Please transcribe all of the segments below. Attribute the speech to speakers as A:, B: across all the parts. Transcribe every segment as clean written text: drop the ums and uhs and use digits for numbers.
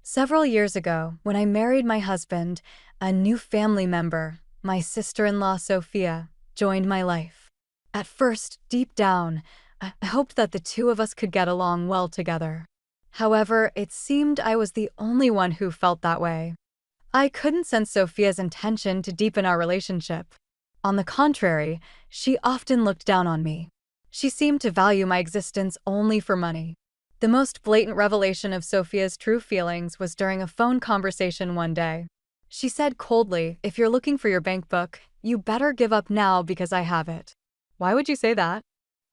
A: Several years ago, when I married my husband, a new family member, my sister-in-law Sophia, joined my life. At first, deep down, I hoped that the two of us could get along well together. However, it seemed I was the only one who felt that way. I couldn't sense Sophia's intention to deepen our relationship. On the contrary, she often looked down on me. She seemed to value my existence only for money. The most blatant revelation of Sophia's true feelings was during a phone conversation one day. She said coldly, "If you're looking for your bank book, you better give up now because I have it." "Why would you say that?"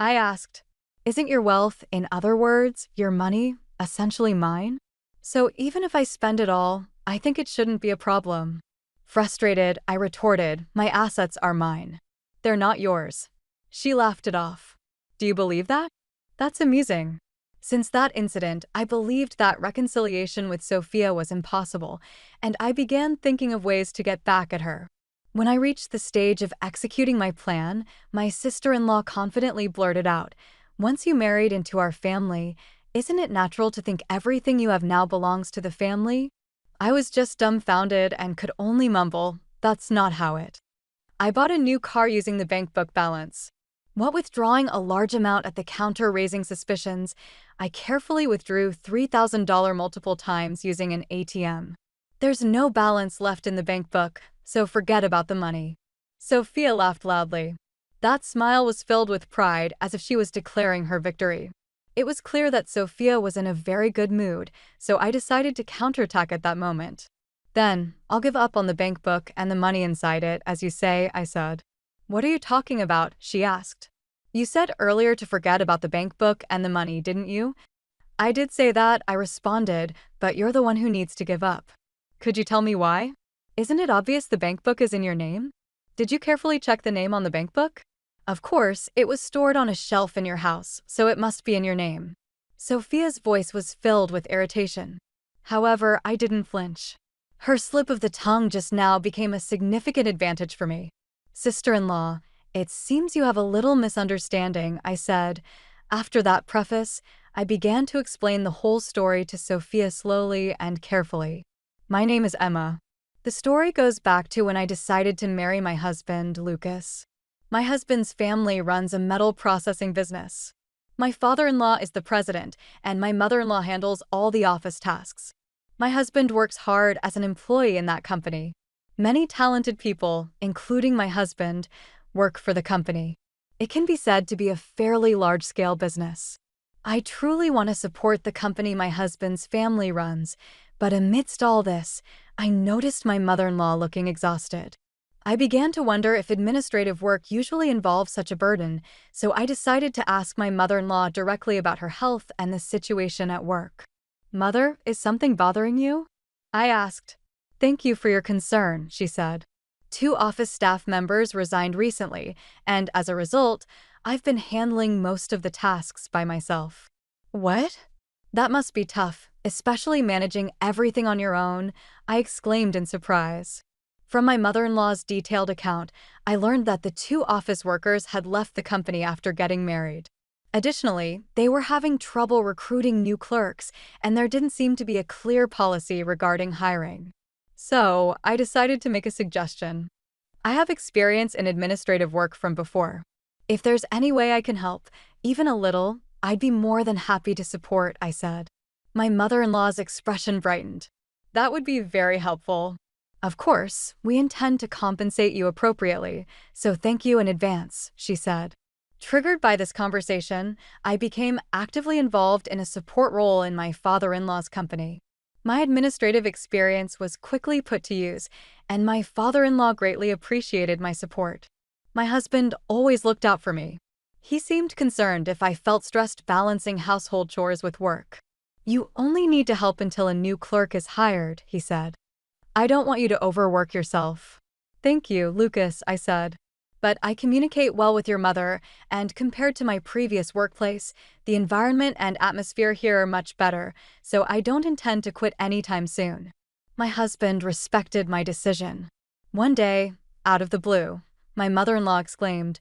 A: I asked. "Isn't your wealth, in other words, your money, essentially mine? So even if I spend it all, I think it shouldn't be a problem." Frustrated, I retorted, "My assets are mine. They're not yours." She laughed it off. "Do you believe that?" "That's amusing." Since that incident, I believed that reconciliation with Sophia was impossible, and I began thinking of ways to get back at her. When I reached the stage of executing my plan, my sister-in-law confidently blurted out, "Once you married into our family, isn't it natural to think everything you have now belongs to the family?" I was just dumbfounded and could only mumble, "That's not how it." I bought a new car using the bank book balance. What with drawing a large amount at the counter raising suspicions, I carefully withdrew $3,000 multiple times using an ATM. There's no balance left in the bank book, so forget about the money. Sophia laughed loudly. That smile was filled with pride, as if she was declaring her victory. It was clear that Sophia was in a very good mood, so I decided to counterattack at that moment. "Then, I'll give up on the bank book and the money inside it, as you say," I said. "What are you talking about?" she asked. "You said earlier to forget about the bank book and the money, didn't you?" "I did say that," I responded, "but you're the one who needs to give up." "Could you tell me why? Isn't it obvious the bank book is in your name? Did you carefully check the name on the bank book?" "Of course, it was stored on a shelf in your house, so it must be in your name." Sophia's voice was filled with irritation. However, I didn't flinch. Her slip of the tongue just now became a significant advantage for me. "Sister-in-law, it seems you have a little misunderstanding," I said. After that preface, I began to explain the whole story to Sophia slowly and carefully. "My name is Emma. The story goes back to when I decided to marry my husband, Lucas. My husband's family runs a metal processing business. My father-in-law is the president, and my mother-in-law handles all the office tasks. My husband works hard as an employee in that company. Many talented people, including my husband, work for the company. It can be said to be a fairly large-scale business. I truly want to support the company my husband's family runs, but amidst all this, I noticed my mother-in-law looking exhausted. I began to wonder if administrative work usually involves such a burden, so I decided to ask my mother-in-law directly about her health and the situation at work. "Mother, is something bothering you?" I asked. "Thank you for your concern," she said. "Two office staff members resigned recently, and as a result, I've been handling most of the tasks by myself." "What? That must be tough, especially managing everything on your own," I exclaimed in surprise. From my mother-in-law's detailed account, I learned that the two office workers had left the company after getting married. Additionally, they were having trouble recruiting new clerks, and there didn't seem to be a clear policy regarding hiring. So, I decided to make a suggestion. I have experience in administrative work from before. If there's any way I can help, even a little, I'd be more than happy to support, I said. My mother-in-law's expression brightened. "That would be very helpful. Of course, we intend to compensate you appropriately, so thank you in advance," she said. Triggered by this conversation, I became actively involved in a support role in my father-in-law's company. My administrative experience was quickly put to use, and my father-in-law greatly appreciated my support. My husband always looked out for me. He seemed concerned if I felt stressed balancing household chores with work. "You only need to help until a new clerk is hired," he said. "I don't want you to overwork yourself." "Thank you, Lucas," I said. "But I communicate well with your mother, and compared to my previous workplace, the environment and atmosphere here are much better, so I don't intend to quit anytime soon." My husband respected my decision. One day, out of the blue, my mother-in-law exclaimed,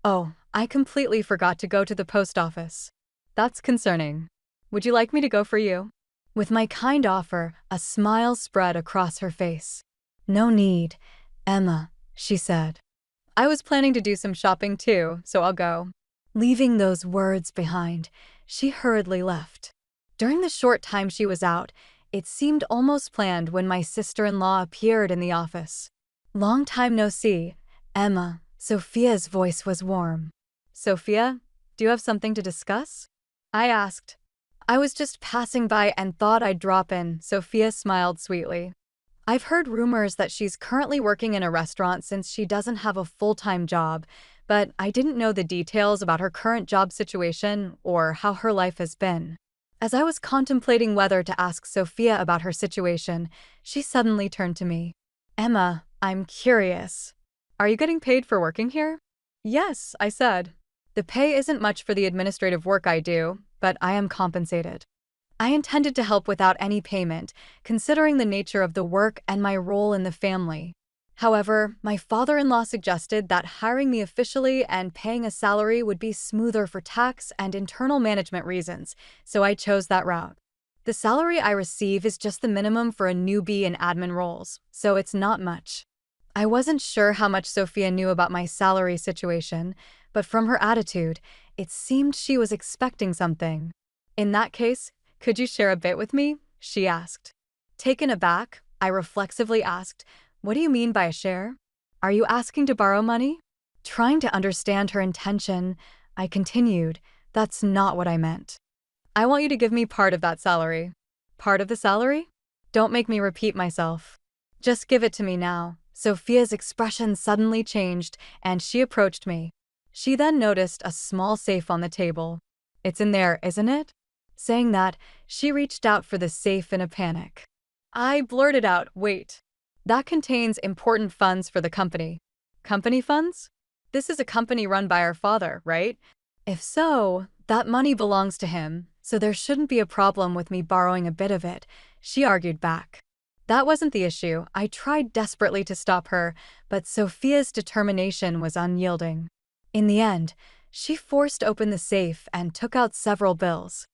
A: "Oh, I completely forgot to go to the post office." "That's concerning. Would you like me to go for you?" With my kind offer, a smile spread across her face. "No need, Emma," she said. "I was planning to do some shopping too, so I'll go." Leaving those words behind, she hurriedly left. During the short time she was out, it seemed almost planned when my sister-in-law appeared in the office. "Long time no see, Emma." Sophia's voice was warm. "Sophia, do you have something to discuss?" I asked. "I was just passing by and thought I'd drop in." Sophia smiled sweetly. "I've heard rumors that she's currently working in a restaurant since she doesn't have a full-time job, but I didn't know the details about her current job situation or how her life has been." As I was contemplating whether to ask Sophia about her situation, she suddenly turned to me. "Emma, I'm curious. Are you getting paid for working here?" "Yes," I said. "The pay isn't much for the administrative work I do, but I am compensated." I intended to help without any payment, considering the nature of the work and my role in the family. However, my father-in-law suggested that hiring me officially and paying a salary would be smoother for tax and internal management reasons, so I chose that route. The salary I receive is just the minimum for a newbie in admin roles, so it's not much. I wasn't sure how much Sophia knew about my salary situation, but from her attitude, it seemed she was expecting something. "In that case, could you share a bit with me?" she asked. Taken aback, I reflexively asked, "What do you mean by a share? Are you asking to borrow money?" Trying to understand her intention, I continued, "That's not what I meant. I want you to give me part of that salary." "Part of the salary?" Don't make me repeat myself. "Just give it to me now." Sophia's expression suddenly changed, and she approached me. She then noticed a small safe on the table. "It's in there, isn't it?" Saying that, she reached out for the safe in a panic. I blurted out, "Wait. That contains important funds for the company." "Company funds? This is a company run by our father, right? If so, that money belongs to him, so there shouldn't be a problem with me borrowing a bit of it," she argued back. That wasn't the issue. I tried desperately to stop her, but Sophia's determination was unyielding. In the end, she forced open the safe and took out several bills.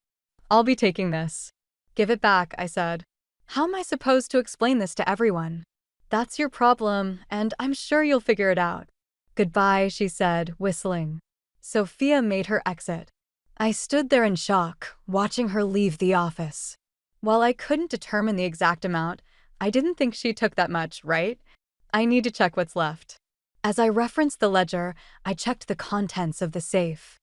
A: "I'll be taking this." "Give it back," I said. "How am I supposed to explain this to everyone?" "That's your problem, and I'm sure you'll figure it out." "Goodbye," she said, whistling. Sophia made her exit. I stood there in shock, watching her leave the office. While I couldn't determine the exact amount, I didn't think she took that much, right? I need to check what's left. As I referenced the ledger, I checked the contents of the safe.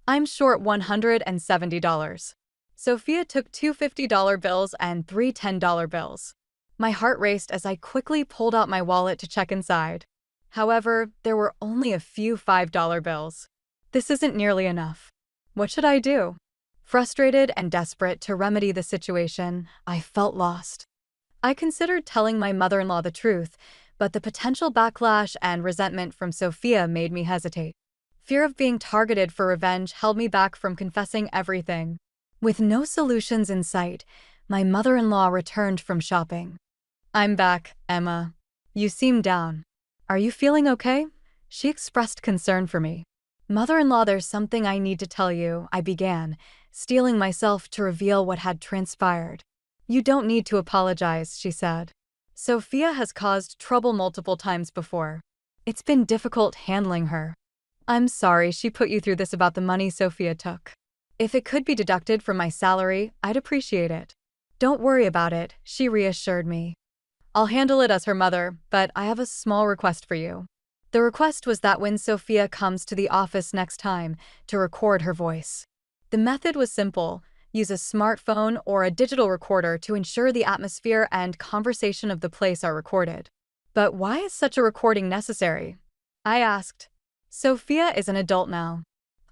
A: I'm short $170. Sophia took two $50 bills and three $10 bills. My heart raced as I quickly pulled out my wallet to check inside. However, there were only a few $5 bills. This isn't nearly enough. What should I do? Frustrated and desperate to remedy the situation, I felt lost. I considered telling my mother-in-law the truth, but the potential backlash and resentment from Sophia made me hesitate. Fear of being targeted for revenge held me back from confessing everything. With no solutions in sight, my mother-in-law returned from shopping. "I'm back, Emma. You seem down. Are you feeling okay?" She expressed concern for me. "Mother-in-law, there's something I need to tell you," I began, steeling myself to reveal what had transpired. "You don't need to apologize," she said. "Sophia has caused trouble multiple times before. It's been difficult handling her. I'm sorry she put you through this about the money Sophia took. If it could be deducted from my salary, I'd appreciate it." "Don't worry about it," she reassured me. "I'll handle it as her mother, but I have a small request for you." The request was that when Sophia comes to the office next time, to record her voice. The method was simple: use a smartphone or a digital recorder to ensure the atmosphere and conversation of the place are recorded. "But why is such a recording necessary?" I asked. "Sophia is an adult now.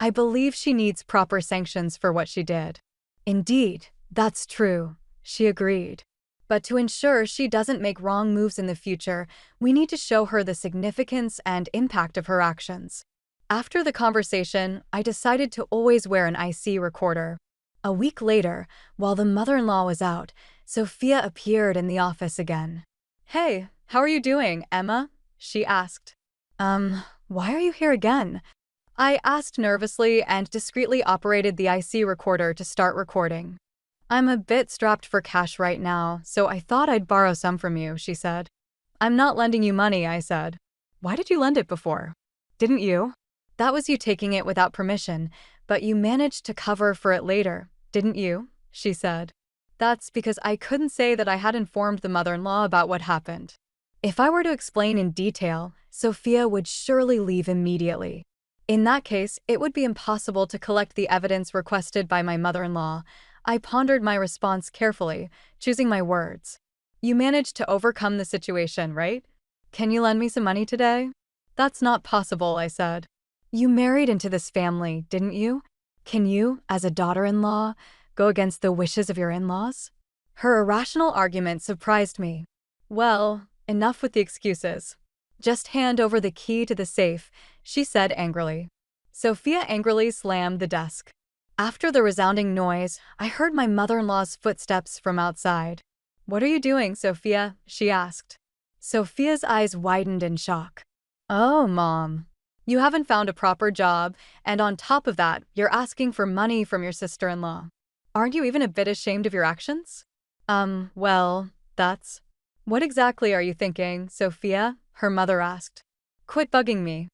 A: I believe she needs proper sanctions for what she did." "Indeed, that's true," she agreed. "But to ensure she doesn't make wrong moves in the future, we need to show her the significance and impact of her actions." After the conversation, I decided to always wear an IC recorder. A week later, while the mother-in-law was out, Sophia appeared in the office again. "Hey, how are you doing, Emma?" she asked. Why are you here again?" I asked nervously and discreetly operated the IC recorder to start recording. I'm a bit strapped for cash right now, so I thought I'd borrow some from you, she said. I'm not lending you money, I said. Why did you lend it before? Didn't you? That was you taking it without permission, but you managed to cover for it later, didn't you? She said. That's because I couldn't say that I had informed the mother-in-law about what happened. If I were to explain in detail, Sophia would surely leave immediately. In that case, it would be impossible to collect the evidence requested by my mother-in-law. I pondered my response carefully, choosing my words. You managed to overcome the situation, right? Can you lend me some money today? That's not possible, I said. You married into this family, didn't you? Can you, as a daughter-in-law, go against the wishes of your in-laws? Her irrational argument surprised me. Well, enough with the excuses. Just hand over the key to the safe, she said angrily. Sophia angrily slammed the desk. After the resounding noise, I heard my mother-in-law's footsteps from outside. What are you doing, Sophia? She asked. Sophia's eyes widened in shock. Oh, Mom. You haven't found a proper job, and on top of that, you're asking for money from your sister-in-law. Aren't you even a bit ashamed of your actions? Well, that's… What exactly are you thinking, Sophia? Her mother asked. Quit bugging me.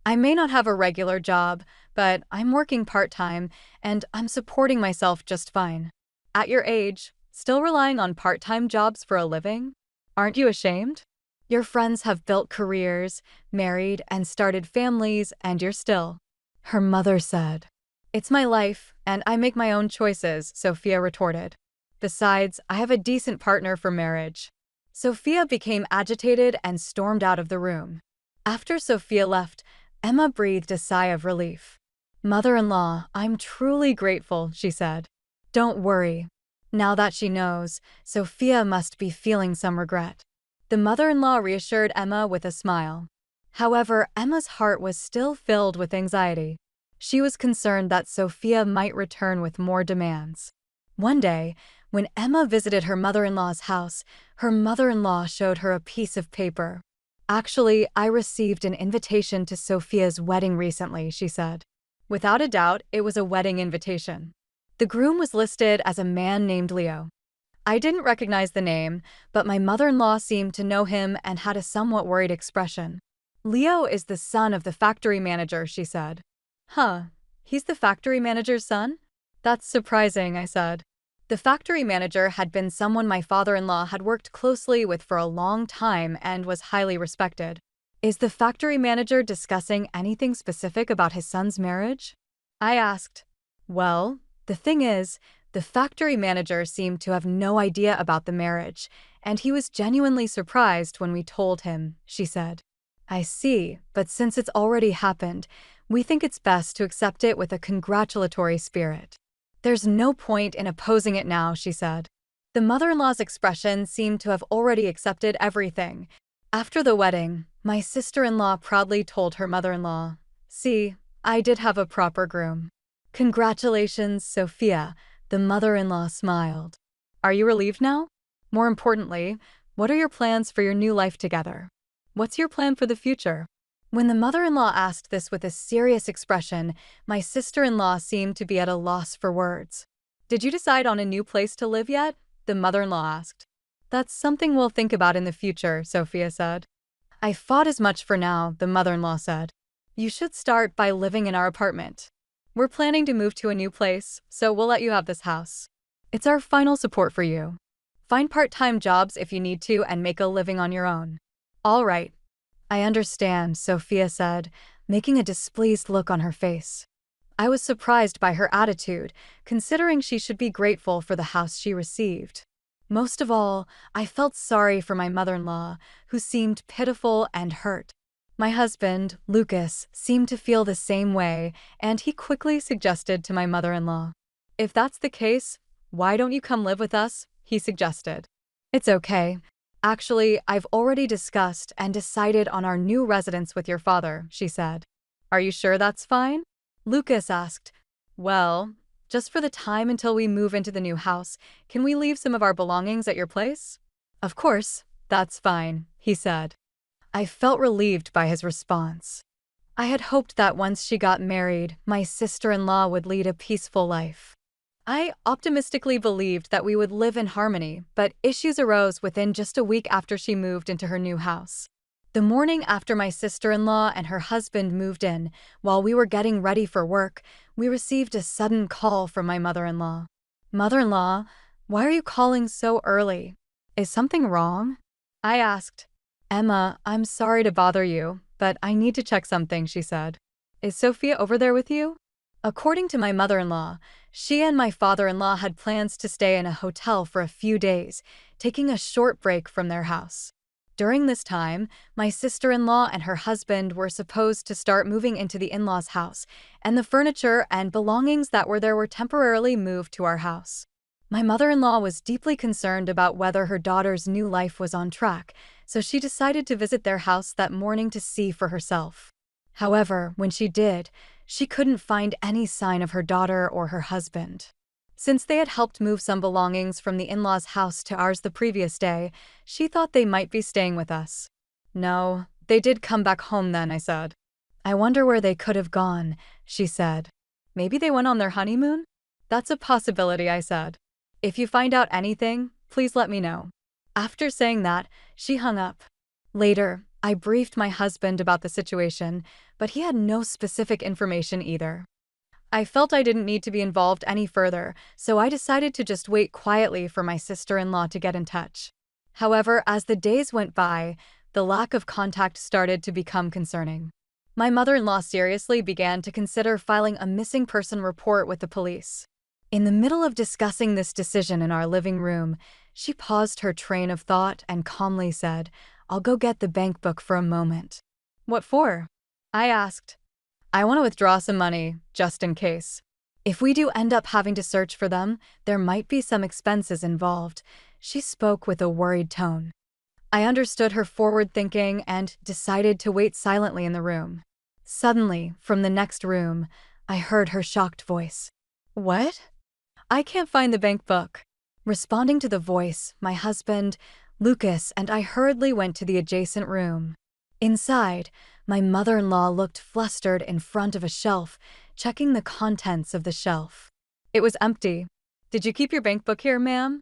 A: I may not have a regular job, but I'm working part-time, and I'm supporting myself just fine. At your age, still relying on part-time jobs for a living? Aren't you ashamed? Your friends have built careers, married, and started families, and you're still… Her mother said. It's my life, and I make my own choices, Sophia retorted. Besides, I have a decent partner for marriage. Sophia became agitated and stormed out of the room. After Sophia left, Emma breathed a sigh of relief. Mother-in-law, I'm truly grateful, she said. Don't worry. Now that she knows, Sophia must be feeling some regret. The mother-in-law reassured Emma with a smile. However, Emma's heart was still filled with anxiety. She was concerned that Sophia might return with more demands. One day, when Emma visited her mother-in-law's house, her mother-in-law showed her a piece of paper. Actually, I received an invitation to Sophia's wedding recently, she said. Without a doubt, it was a wedding invitation. The groom was listed as a man named Leo. I didn't recognize the name, but my mother-in-law seemed to know him and had a somewhat worried expression. Leo is the son of the factory manager, she said. Huh, he's the factory manager's son? That's surprising, I said. The factory manager had been someone my father-in-law had worked closely with for a long time and was highly respected. Is the factory manager discussing anything specific about his son's marriage? I asked. Well, the thing is, the factory manager seemed to have no idea about the marriage, and he was genuinely surprised when we told him, she said. I see, but since it's already happened, we think it's best to accept it with a congratulatory spirit. There's no point in opposing it now, she said. The mother-in-law's expression seemed to have already accepted everything. After the wedding, my sister-in-law proudly told her mother-in-law, See, I did have a proper groom. Congratulations, Sophia, the mother-in-law smiled. Are you relieved now? More importantly, what are your plans for your new life together? What's your plan for the future? When the mother-in-law asked this with a serious expression, my sister-in-law seemed to be at a loss for words. Did you decide on a new place to live yet? The mother-in-law asked. That's something we'll think about in the future, Sophia said. I fought as much for now, the mother-in-law said. You should start by living in our apartment. We're planning to move to a new place, so we'll let you have this house. It's our final support for you. Find part-time jobs if you need to and make a living on your own. All right. I understand, Sophia said, making a displeased look on her face. I was surprised by her attitude, considering she should be grateful for the house she received. Most of all, I felt sorry for my mother-in-law, who seemed pitiful and hurt. My husband, Lucas, seemed to feel the same way, and he quickly suggested to my mother-in-law. If that's the case, why don't you come live with us? He suggested. It's okay. Actually, I've already discussed and decided on our new residence with your father, she said. Are you sure that's fine? Lucas asked. Well, just for the time until we move into the new house, can we leave some of our belongings at your place? Of course, that's fine, he said. I felt relieved by his response. I had hoped that once she got married, my sister-in-law would lead a peaceful life. I optimistically believed that we would live in harmony, but issues arose within just a week after she moved into her new house. The morning after my sister-in-law and her husband moved in, while we were getting ready for work, we received a sudden call from my mother-in-law. "Mother-in-law, why are you calling so early? Is something wrong?" I asked. "Emma, I'm sorry to bother you, but I need to check something," she said. "Is Sophia over there with you?" According to my mother-in-law, she and my father-in-law had plans to stay in a hotel for a few days, taking a short break from their house. During this time, my sister-in-law and her husband were supposed to start moving into the in-laws' house, and the furniture and belongings that were there were temporarily moved to our house. My mother-in-law was deeply concerned about whether her daughter's new life was on track, so she decided to visit their house that morning to see for herself. However, when she did, she couldn't find any sign of her daughter or her husband. Since they had helped move some belongings from the in-laws' house to ours the previous day, she thought they might be staying with us. "No, they did come back home then," I said. "I wonder where they could have gone," she said. "Maybe they went on their honeymoon?" "That's a possibility," I said. "If you find out anything, please let me know." After saying that, she hung up. Later, I briefed my husband about the situation, but he had no specific information either. I felt I didn't need to be involved any further, so I decided to just wait quietly for my sister-in-law to get in touch. However, as the days went by, the lack of contact started to become concerning. My mother-in-law seriously began to consider filing a missing person report with the police. In the middle of discussing this decision in our living room, she paused her train of thought and calmly said, "I'll go get the bank book for a moment." "What for?" I asked. "I want to withdraw some money, just in case. If we do end up having to search for them, there might be some expenses involved." She spoke with a worried tone. I understood her forward thinking and decided to wait silently in the room. Suddenly, from the next room, I heard her shocked voice. "What? I can't find the bank book." Responding to the voice, my husband, Lucas, and I hurriedly went to the adjacent room. Inside, my mother-in-law looked flustered in front of a shelf, checking the contents of the shelf. It was empty. "Did you keep your bank book here, ma'am?"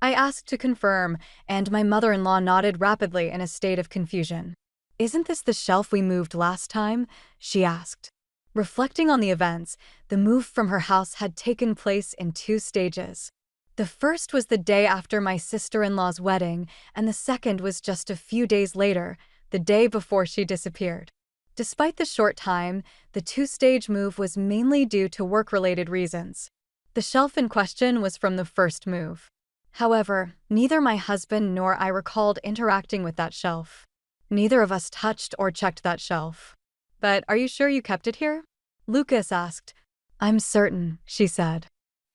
A: I asked to confirm, and my mother-in-law nodded rapidly in a state of confusion. "Isn't this the shelf we moved last time?" she asked. Reflecting on the events, the move from her house had taken place in 2 stages. The first was the day after my sister-in-law's wedding, and the second was just a few days later, the day before she disappeared. Despite the short time, the 2-stage move was mainly due to work-related reasons. The shelf in question was from the first move. However, neither my husband nor I recalled interacting with that shelf. Neither of us touched or checked that shelf. "But are you sure you kept it here?" Lucas asked. "I'm certain," she said.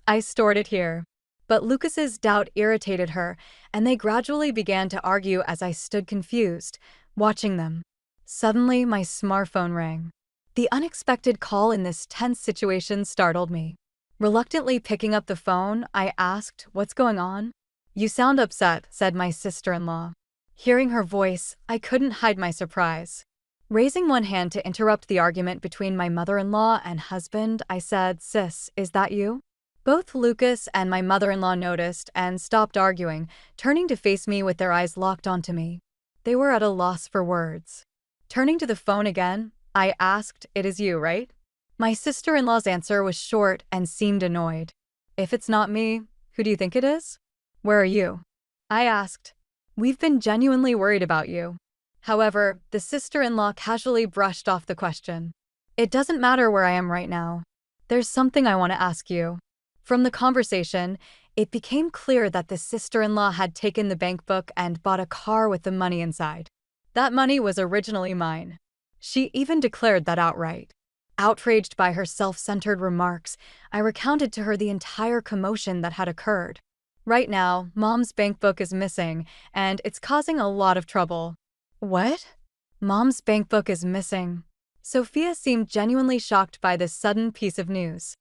A: "I stored it here." But Lucas's doubt irritated her, and they gradually began to argue as I stood confused, watching them. Suddenly, my smartphone rang. The unexpected call in this tense situation startled me. Reluctantly picking up the phone, I asked, "What's going on?" "You sound upset," said my sister-in-law. Hearing her voice, I couldn't hide my surprise. Raising one hand to interrupt the argument between my mother-in-law and husband, I said, "Sis, is that you?" Both Lucas and my mother-in-law noticed and stopped arguing, turning to face me with their eyes locked onto me. They were at a loss for words. Turning to the phone again, I asked, "It is you, right?" My sister-in-law's answer was short and seemed annoyed. "If it's not me, who do you think it is?" "Where are you?" I asked. "We've been genuinely worried about you." However, the sister-in-law casually brushed off the question. "It doesn't matter where I am right now. There's something I want to ask you." From the conversation, it became clear that the sister-in-law had taken the bank book and bought a car with the money inside. That money was originally mine. She even declared that outright. Outraged by her self-centered remarks, I recounted to her the entire commotion that had occurred. "Right now, Mom's bank book is missing, and it's causing a lot of trouble." "What? Mom's bank book is missing?" Sophia seemed genuinely shocked by this sudden piece of news.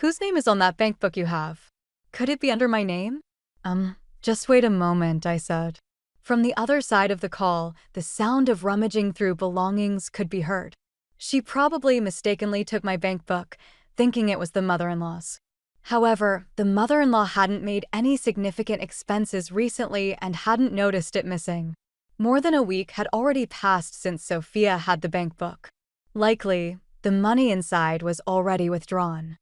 A: "Whose name is on that bank book you have? Could it be under my name?" Just wait a moment," I said. From the other side of the call, the sound of rummaging through belongings could be heard. She probably mistakenly took my bank book, thinking it was the mother-in-law's. However, the mother-in-law hadn't made any significant expenses recently and hadn't noticed it missing. More than a week had already passed since Sophia had the bank book. Likely, the money inside was already withdrawn.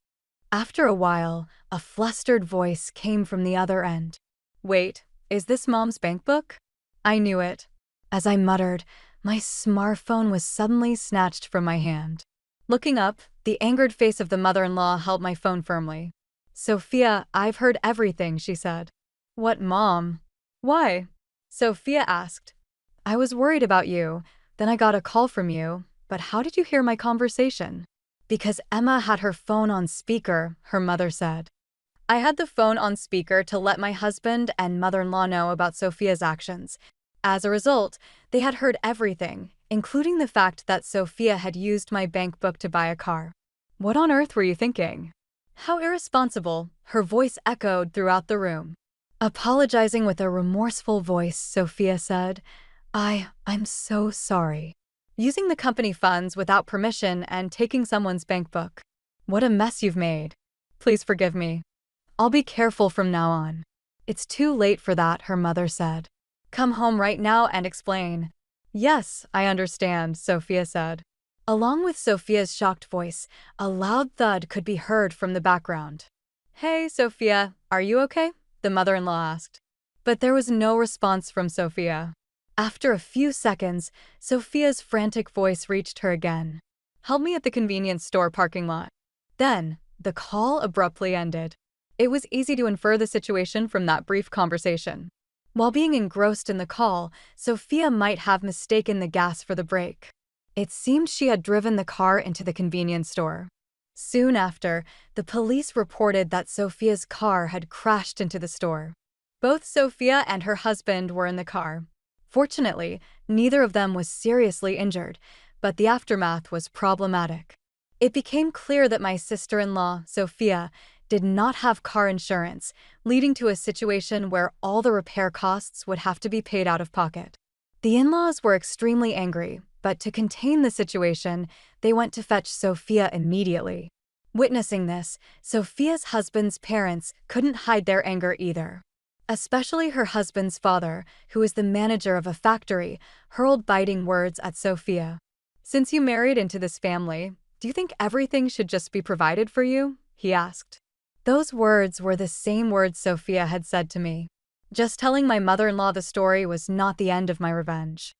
A: After a while, a flustered voice came from the other end. "Wait, is this Mom's bank book?" I knew it. As I muttered, my smartphone was suddenly snatched from my hand. Looking up, the angered face of the mother-in-law held my phone firmly. "Sophia, I've heard everything," she said. "What, Mom? Why?" Sophia asked. "I was worried about you, then I got a call from you, but how did you hear my conversation?" "Because Emma had her phone on speaker," her mother said. I had the phone on speaker to let my husband and mother-in-law know about Sophia's actions. As a result, they had heard everything, including the fact that Sophia had used my bank book to buy a car. "What on earth were you thinking?" "How irresponsible," her voice echoed throughout the room. Apologizing with a remorseful voice, Sophia said, I'm so sorry. Using the company funds without permission and taking someone's bank book. What a mess you've made. Please forgive me. I'll be careful from now on." "It's too late for that," her mother said. "Come home right now and explain." "Yes, I understand," Sophia said. Along with Sophia's shocked voice, a loud thud could be heard from the background. "Hey, Sophia, are you okay?" the mother-in-law asked. But there was no response from Sophia. After a few seconds, Sophia's frantic voice reached her again. "Help me at the convenience store parking lot." Then, the call abruptly ended. It was easy to infer the situation from that brief conversation. While being engrossed in the call, Sophia might have mistaken the gas for the brake. It seemed she had driven the car into the convenience store. Soon after, the police reported that Sophia's car had crashed into the store. Both Sophia and her husband were in the car. Fortunately, neither of them was seriously injured, but the aftermath was problematic. It became clear that my sister-in-law, Sophia, did not have car insurance, leading to a situation where all the repair costs would have to be paid out of pocket. The in-laws were extremely angry, but to contain the situation, they went to fetch Sophia immediately. Witnessing this, Sophia's husband's parents couldn't hide their anger either. Especially her husband's father, who is the manager of a factory, hurled biting words at Sophia. "Since you married into this family, do you think everything should just be provided for you?" he asked. Those words were the same words Sophia had said to me. Just telling my mother-in-law the story was not the end of my revenge.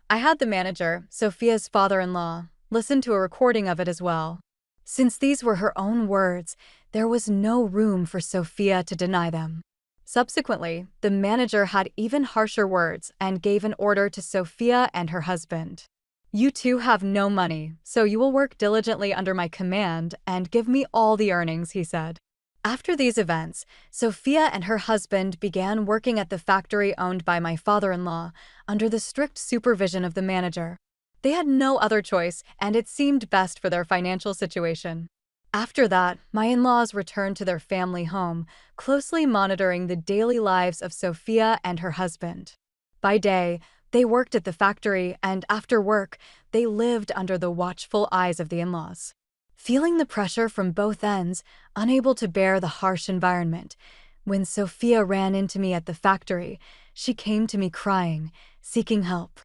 A: I had the manager, Sophia's father-in-law, listen to a recording of it as well. Since these were her own words, there was no room for Sophia to deny them. Subsequently, the manager had even harsher words and gave an order to Sophia and her husband. "You two have no money, so you will work diligently under my command and give me all the earnings," he said. After these events, Sophia and her husband began working at the factory owned by my father-in-law, under the strict supervision of the manager. They had no other choice, and it seemed best for their financial situation. After that, my in-laws returned to their family home, closely monitoring the daily lives of Sophia and her husband. By day, they worked at the factory, and after work, they lived under the watchful eyes of the in-laws. Feeling the pressure from both ends, unable to bear the harsh environment, when Sophia ran into me at the factory, she came to me crying, seeking help.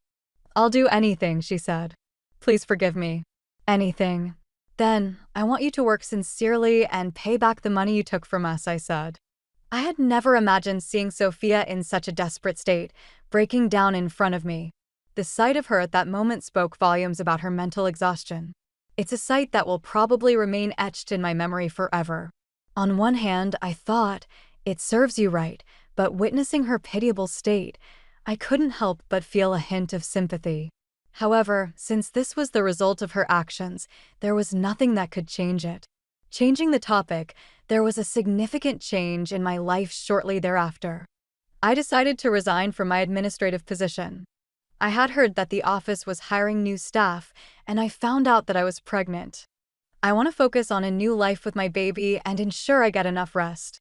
A: "I'll do anything," she said. "Please forgive me." "Anything. Then, I want you to work sincerely and pay back the money you took from us," I said. I had never imagined seeing Sophia in such a desperate state, breaking down in front of me. The sight of her at that moment spoke volumes about her mental exhaustion. It's a sight that will probably remain etched in my memory forever. On one hand, I thought, it serves you right, but witnessing her pitiable state, I couldn't help but feel a hint of sympathy. However, since this was the result of her actions, there was nothing that could change it. Changing the topic, there was a significant change in my life shortly thereafter. I decided to resign from my administrative position. I had heard that the office was hiring new staff, and I found out that I was pregnant. I want to focus on a new life with my baby and ensure I get enough rest.